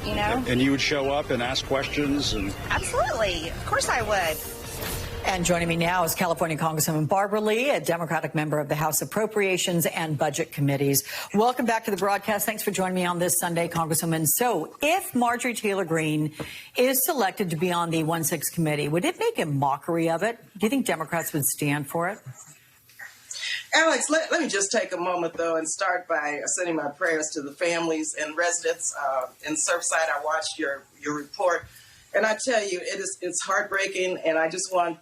you know. And you would show up and ask questions? And Absolutely. Of course I would. And joining me now is California Congresswoman Barbara Lee, a Democratic member of the House Appropriations and Budget Committees. Welcome back to the broadcast. Thanks for joining me on this Sunday, Congresswoman. So if Marjorie Taylor Greene is selected to be on the 1-6 committee, would it make a mockery of it? Do you think Democrats would stand for it? Alex, let me just take a moment, though, and start by sending my prayers to the families and residents in Surfside. I watched your report, and I tell you, it's heartbreaking, and I just want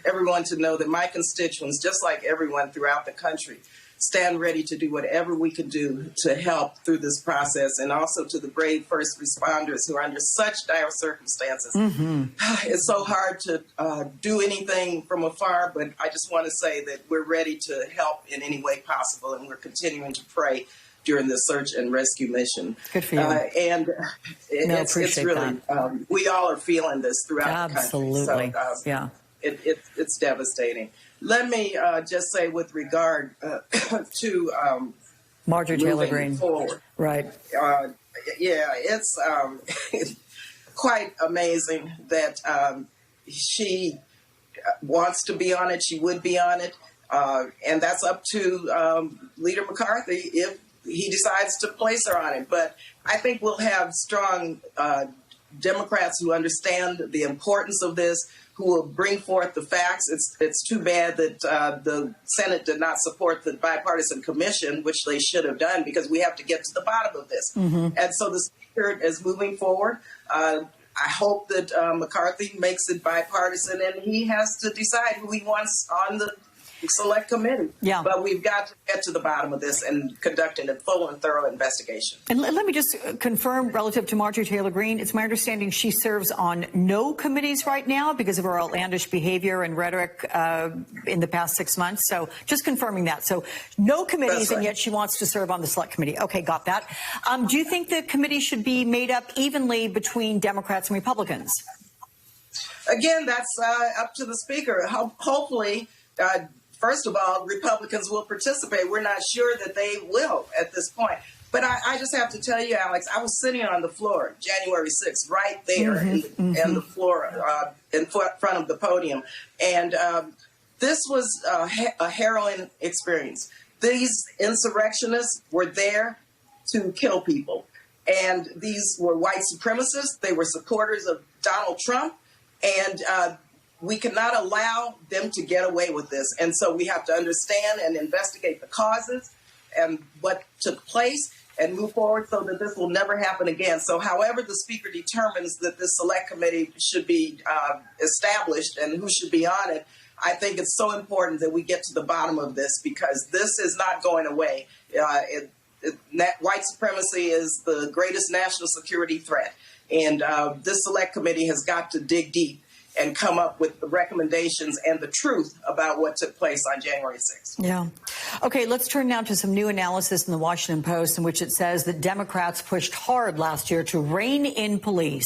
everyone to know that my constituents, just like everyone throughout the country, stand ready to do whatever we can do to help through this process, and also to the brave first responders who are under such dire circumstances. Mm-hmm. It's so hard to do anything from afar, but I just want to say that we're ready to help in any way possible, and we're continuing to pray during the search and rescue mission. Good for you. It's really, we all are feeling this throughout the country. Absolutely. So, yeah. It's devastating. Let me just say with regard to Marjorie Taylor Greene forward. Right. It's quite amazing that she wants to be on it. She would be on it. And that's up to Leader McCarthy if he decides to place her on it. But I think we'll have strong Democrats who understand the importance of this, who will bring forth the facts. It's too bad that the Senate did not support the bipartisan commission, which they should have done, because we have to get to the bottom of this. Mm-hmm. And so the Speaker is moving forward. I hope that McCarthy makes it bipartisan, and he has to decide who he wants on the select committee. Yeah. But we've got to get to the bottom of this and conduct a full and thorough investigation. And let me just confirm, relative to Marjorie Taylor Greene, it's my understanding she serves on no committees right now because of her outlandish behavior and rhetoric in the past 6 months. So just confirming that. So no committees, right. And yet she wants to serve on the select committee. Okay, got that. Do you think the committee should be made up evenly between Democrats and Republicans? Again, that's up to the Speaker. Hopefully, first of all, Republicans will participate. We're not sure that they will at this point. But I just have to tell you, Alex, I was sitting on the floor January 6th, right there in the floor in front of the podium. And this was a harrowing experience. These insurrectionists were there to kill people. And these were white supremacists. They were supporters of Donald Trump. And we cannot allow them to get away with this. And so we have to understand and investigate the causes and what took place and move forward so that this will never happen again. So however the Speaker determines that this select committee should be established and who should be on it, I think it's so important that we get to the bottom of this, because this is not going away. White supremacy is the greatest national security threat. And this select committee has got to dig deep and come up with the recommendations and the truth about what took place on January 6th. Yeah. Okay, let's turn now to some new analysis in the Washington Post in which it says that Democrats pushed hard last year to rein in police.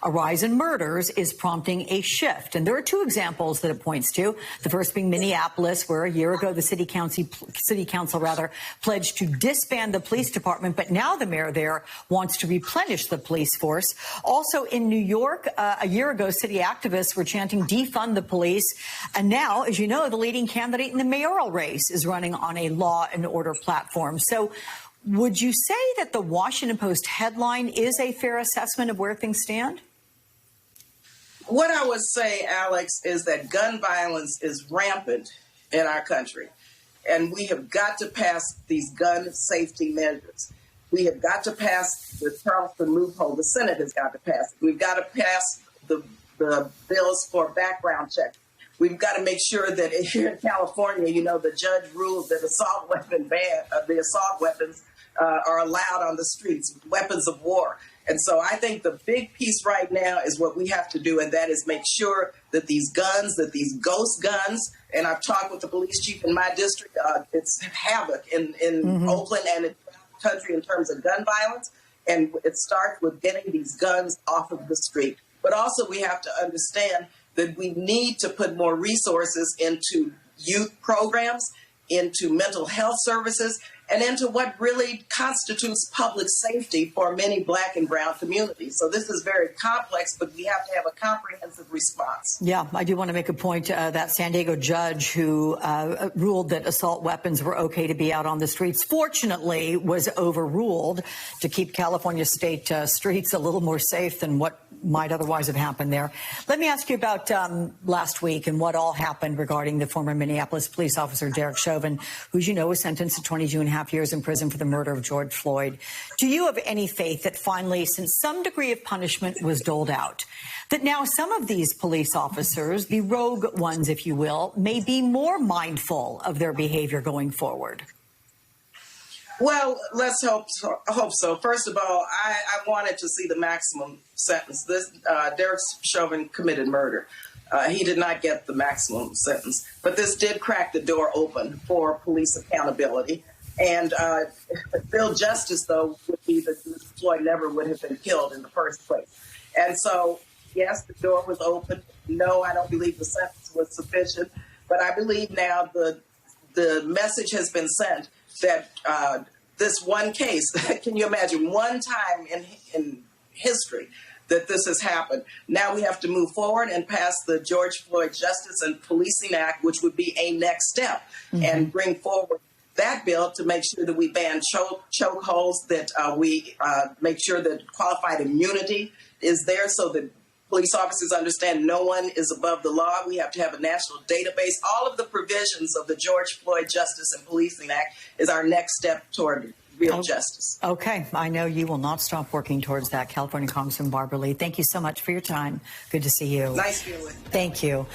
A rise in murders is prompting a shift. And there are two examples that it points to. The first being Minneapolis, where a year ago the city council pledged to disband the police department. But now the mayor there wants to replenish the police force. Also in New York, a year ago, city activists were chanting defund the police. And now, as you know, the leading candidate in the mayoral race is running on a law and order platform. So would you say that the Washington Post headline is a fair assessment of where things stand? What I would say, Alex, is that gun violence is rampant in our country, and we have got to pass these gun safety measures. We have got to pass the Charleston loophole. The Senate has got to pass it. We've got to pass the bills for background checks. We've got to make sure that here in California, you know, the judge ruled that the assault weapons are allowed on the streets, weapons of war. And so I think the big piece right now is what we have to do, and that is make sure that these guns, that these ghost guns, and I've talked with the police chief in my district, it's havoc in Oakland and in the country in terms of gun violence, and it starts with getting these guns off of the street. But also we have to understand that we need to put more resources into youth programs, into mental health services, and into what really constitutes public safety for many Black and brown communities. So this is very complex, but we have to have a comprehensive response. Yeah, I do want to make a point that San Diego judge who ruled that assault weapons were okay to be out on the streets, fortunately, was overruled to keep California state streets a little more safe than what might otherwise have happened there. Let me ask you about last week and what all happened regarding the former Minneapolis police officer Derek Chauvin, who, as you know, was sentenced to 22.5 years in prison for the murder of George Floyd. Do you have any faith that finally, since some degree of punishment was doled out, that now some of these police officers, the rogue ones, if you will, may be more mindful of their behavior going forward? Well, let's hope so. First of all, I wanted to see the maximum sentence. This Derek Chauvin committed murder. He did not get the maximum sentence, but this did crack the door open for police accountability. And real justice, though, would be that Floyd never would have been killed in the first place. And so, yes, the door was open. No, I don't believe the sentence was sufficient, but I believe now the message has been sent that this one case, can you imagine, one time in history that this has happened. Now we have to move forward and pass the George Floyd Justice and Policing Act, which would be a next step, and bring forward that bill to make sure that we ban chokeholds, that we make sure that qualified immunity is there so that police officers understand no one is above the law. We have to have a national database. All of the provisions of the George Floyd Justice and Policing Act is our next step toward real justice. Okay. I know you will not stop working towards that. California Congressman Barbara Lee, thank you so much for your time. Good to see you. Nice feeling. Thank you.